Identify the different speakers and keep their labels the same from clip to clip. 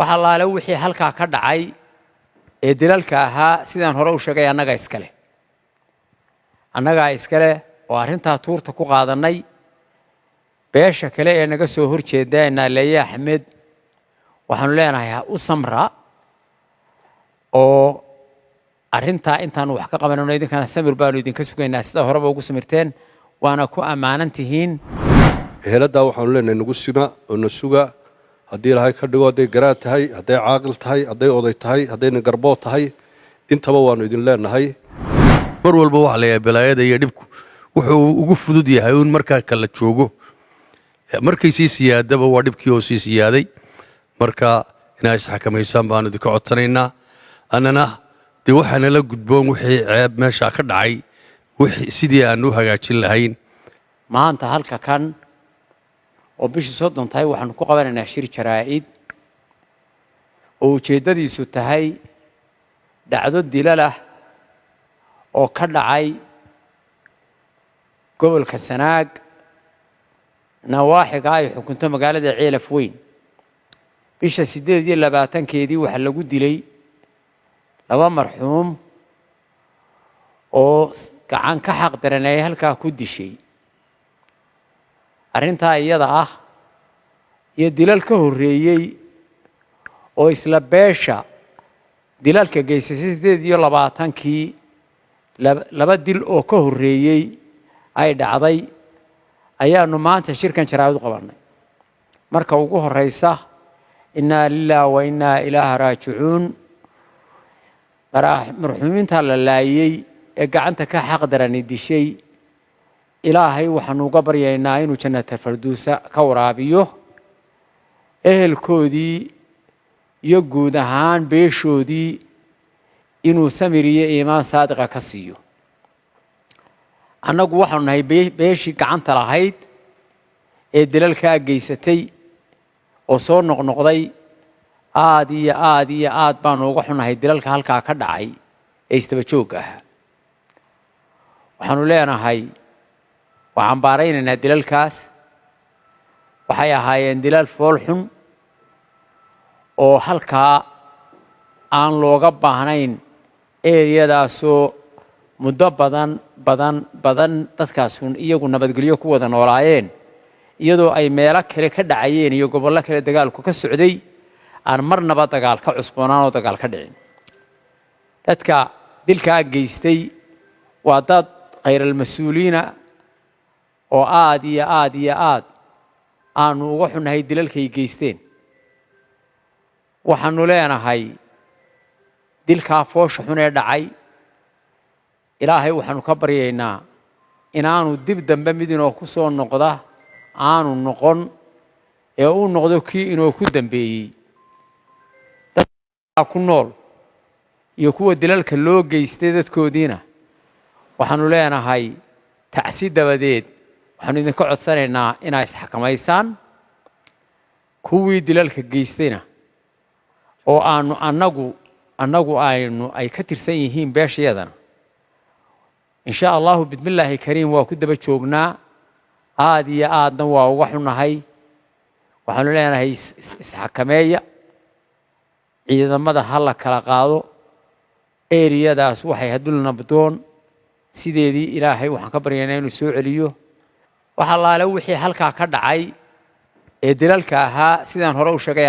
Speaker 1: waxa laale wixii halka ka dhacay ee dilalka ahaa sidaan hore u sheegay annaga iskale oo arrinta tuurta ku qaadanay beesha kale ee naga soo horjeedayna Leeya Axmed waxaanu leenahay u samra oo arrinta intaan wax ka qabanayno idinkana samir baanu idinka sugaynaa sida horeba ugu samirteen waana ku ammaanantihiin
Speaker 2: ehelada waxaanu leenahay nagu sima oo nasuga haddii ilaahay ka dhigo haday garaad tahay haday caaqil tahay haday oday tahay hadayna garbood tahay intaba waanu idin leenahay
Speaker 3: mar walba waxa la yahay balaayada iyo dhibku wuxuu ugu fudud yahay in marka kala joogo markay sii siyaadaba waa dhibkii oo sii siyaaday marka inay isxakameysaan baan idinka codsanaynaa annana dee waxaana la gudboon wixii ceeb meesha ka dhacay wixii sidii aan u hagaajin lahayn
Speaker 1: maanta halka kan oo bishii 30 tahay waxaan ku qabanaynaa shir jaraa'id oo ujeedadiisu tahay dhacdo dilal ah oo ka dhacay gobolka Sanaag nawaaxiga ay xukunto magaalada Ceelaf Weyn bisha 28keedii waxa lagu dilay laba marxuum oo gacan ka xaq daranay halka ku dishay arrinta iyada ah iyo dilal ka horeeyay oo isla beesha dilalka geysay 28kii laba dil oo ka horeeyay ay dhacday ayaanu maanta shirkan jaraa'id u qabanay marka ugu horeysa inna lillahi wa inna ilaahi raaji'uun marxuuminta la laayay ee gacanta ka xaq daranay dishay ilaahay waxaanu uga baryaynaa inuu jannatul firdawsa ka waraabiyo ehelkoodii iyo guud ahaan beeshoodii inuu samir iyo iimaan saadiqa ka siiyo annagu waxaanu nahay beeshii gacanta lahayd ee dilalka geysatay oo soo noqnoqday aad iyo aad baanu uga xunahay dilalka halka ka dhacay ee istaba joog ah waxaanu leenahay waxaan baaraynaa dilalkaas waxay ahaayeen dilal fool xun oo halka aan looga baahnayn eeriyadaasoo muddo badan dadkaas iyagu nabadgelyo ku wada noolaayeen iyadoo ay meelo kale ka dhacayeen iyo gobollo kale dagaalku ka socday aan marnaba dagaal ka cusboonaan oo dagaal ka dhicin dadka dilka geystay waa dad khayral mas'uuliina oo aad aanu uga xunahay dilalkay geysteen waxaanu leenahay dilka foosha xun ee dhacay ilaahay waxaanu ka baryaynaa inaanu dib dambe mid inoo ku soo noqda aanu noqon ee uu noqdo kii inoo ku dambeeyay dadka ku nool iyo kuwa dilalka loo geystay dadkoodiina waxaanu leenahay tacsi dabadeed waxaanu idinka codsanaynaa inay isxakameysaan kuwii dilalka geystayna oo aanu annagu ay ka tirsan yihiin beeshayadana insha Allah bismillaahi kariim waa ku daba joognaa aad iyo aadna waa uga xunahay waxaanu leenahay isxakameeya ciidamada hal kala qaado eeriyadaas waxay hadul nabdoon sideedii ilaahay waxaan ka baryaynaa inuu soo celiyo waxa laale wixii halka ka dhacay ee dilalka ahaa sidaan hore u sheegay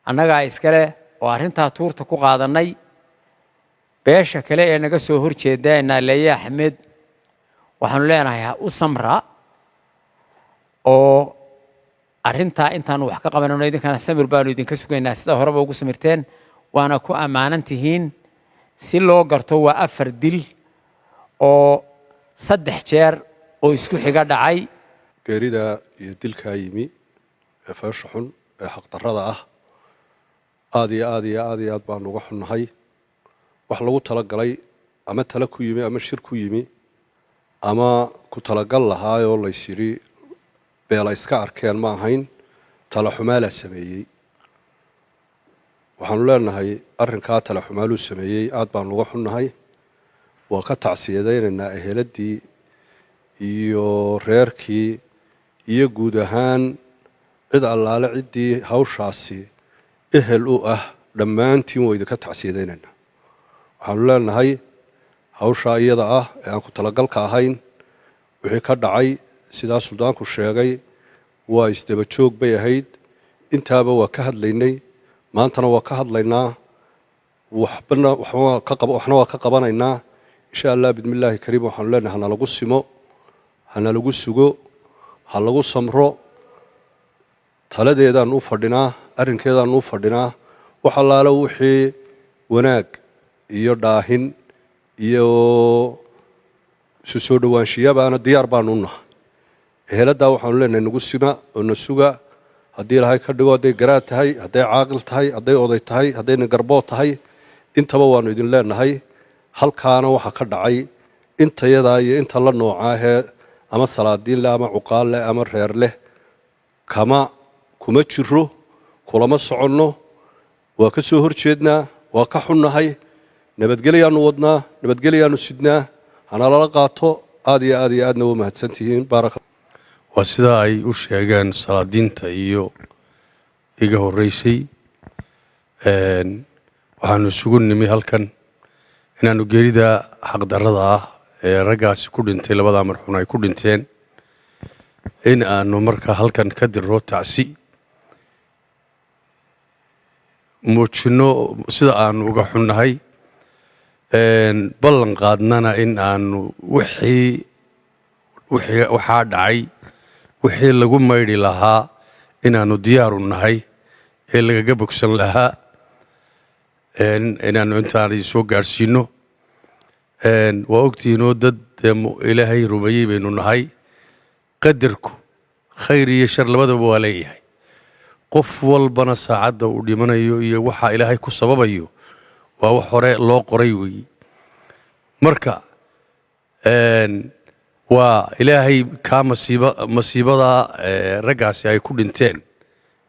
Speaker 1: annaga iskale oo arrinta tuurta ku qaadanay beesha kale ee naga soo horjeedayna Leeya Axmed waxaanu leenahay u samra oo arrinta intaan wax ka qabanayno idinkana samir baanu idinka sugaynaa sida horeba ugu samirteen waana ku ammaanantihiin si loo garto waa 4 dil oo 3 jeer oo isku xiga dhacay
Speaker 2: geerida iyo dilka yimi ee foosha xun ee xaq darrada ah aad baan uga xunahay wax lagu talagalay ama tala ku yimi ama shir ku yimi ama ku talagal lahaayoo la yiri beela iska arkeen ma ahayn tala xumaala sameeyay waxaanu leenahay arrinka tala xumaalu sameeyay aad baan uga xunahay waa ka tacsiyadaynaynaa eheladii iyo reerkii iyo guud ahaan cid allaale ciddii hawshaasi ehel u ah dhammaantiin waa idinka tacsiidaynayna waxaanu leenahay hawshaa iyada ah ee aan ku talagalka ahayn wixii ka dhacay sidaa suldaanku sheegay waa isdaba joog bay ahayd intaaba waa ka hadlaynay maantana waa ka hadlaynaa waxna waa ka qabanaynaa insha allah bidmillaahi kariim waxaanu leenahay hana lagu simo hana lagu sugo ha lagu samro taladeedaanu u fadhinaa arrinkeedaanu u fadhinaa wax allaale wixii wanaag iyo dhaahin iyo isu soo dhowaanshiyabaana diyaar baanu u nahay eheladdaa waxaanu leenahay nagu sima oo na suga haddii ilaahay ka dhigo hadday garaad tahay hadday caaqil tahay hadday oday tahay haddayna garbood tahay intaba waanu idin leenahay halkaana waxa ka dhacay intayadaa iyo inta la noocaahee ama salaadiin leh ama cuqaal leh ama reer leh kuma jiro kulama soconno waa ka soo hor jeednaa waa ka xunnahay nabadgelyaannu wadnaa nabadgelyaannu sidnaa hana lala qaato aad iyo aad iyo aadna waa mahadsantihiin baaraka
Speaker 3: waa sidaa ay u sheegeen salaadiinta iyo iga horraysay waxaanu isugu nimi halkan inaannu geerida xaqdarrada ah ee raggaasi ku dhintay labadaa marxuun ay ku dhinteen in aanu markaa halkan ka dirro tacsi muujinno sida aanu uga xunnahay ballan qaadnana in aanu waxaa dhacay wixii lagu maydhi lahaa inaannu diyaaru nahay ee lagaga bogsan lahaa inaannu intaan soo gaadhsiinno waa ogtihiinoo dad ilaahay rumeeyey baynu nahay qadarku khayr iyo shar labadaba waa leeyahay qof walbana saacadda uu dhimanayo iyo waxa ilaahay ku sababayo waa wax hore loo qoray weeye marka waa ilaahay kaa masiibadaa raggaasi ay ku dhinteen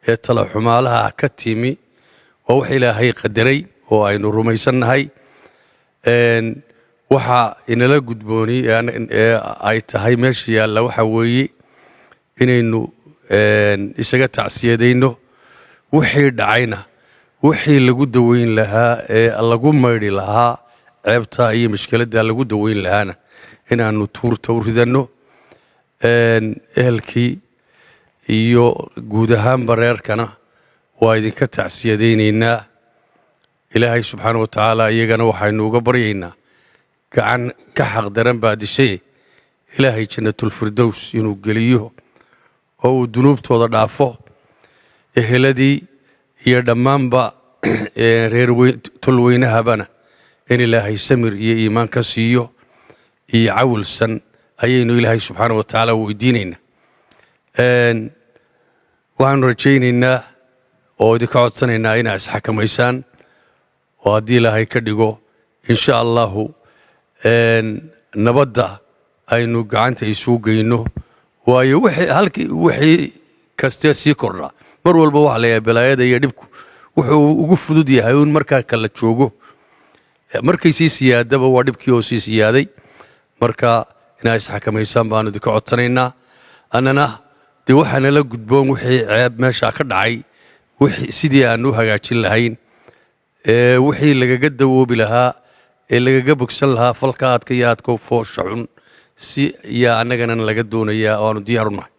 Speaker 3: ee tala xumaalaha ka timi waa wax ilaahay qadaray oo aynu rumaysannahay waxa inala gudbooni ee ay tahay meesha yaalla waxa weeye inaynu isaga tacsiyadayno wixii dhacayna wixii lagu daweyn lahaa ee lagu maydhi lahaa ceebtaa iyo mashkiladdaa lagu daweyn lahaana inaannu tuurta u ridanno ehelkii iyo guud ahaanba reerkana waa idinka tacsiyadaynaynaa ilaahay subxaana wa tacaala iyagana waxaynu uga baryaynaa gacan ka xaqdaran baa dishaye ilaahay jannatulfirdows inuu geliyo oo uu dunuubtooda dhaafo eheladii iyo dhammaanba reer tolweynahabana in ilaahay samir iyo iimaan ka siiyo iyo cawilsan ayaynu ilaahay subxaana wa tacaala weydiinaynaa waxaanu rajaynaynaa oo idinka codsanaynaa inaa isxakamaysaan oo haddii ilaahay ka dhigo insha allahu nabadda aynu gacanta isugu geyno waayo wixii kastee sii kordhaa mar walba waxa la yahay balaayada iyo dhibku wuxuu ugu fudud yahay uun markaa kala joogo markay sii siyaadaba waa dhibkii oo sii siyaaday marka inaa isxakamaysaan baanu idinka codsanaynaa annana dee waxaanala gudboon wixii ceeb meeshaa ka dhacay sidii aanu u hagaajin lahayn wixii lagaga dawoobi lahaa ee lagaga bogsan lahaa falka aadka iyo aadka foosha xun si yaa annagana laga doonayaa oo aanu diyaar u nahay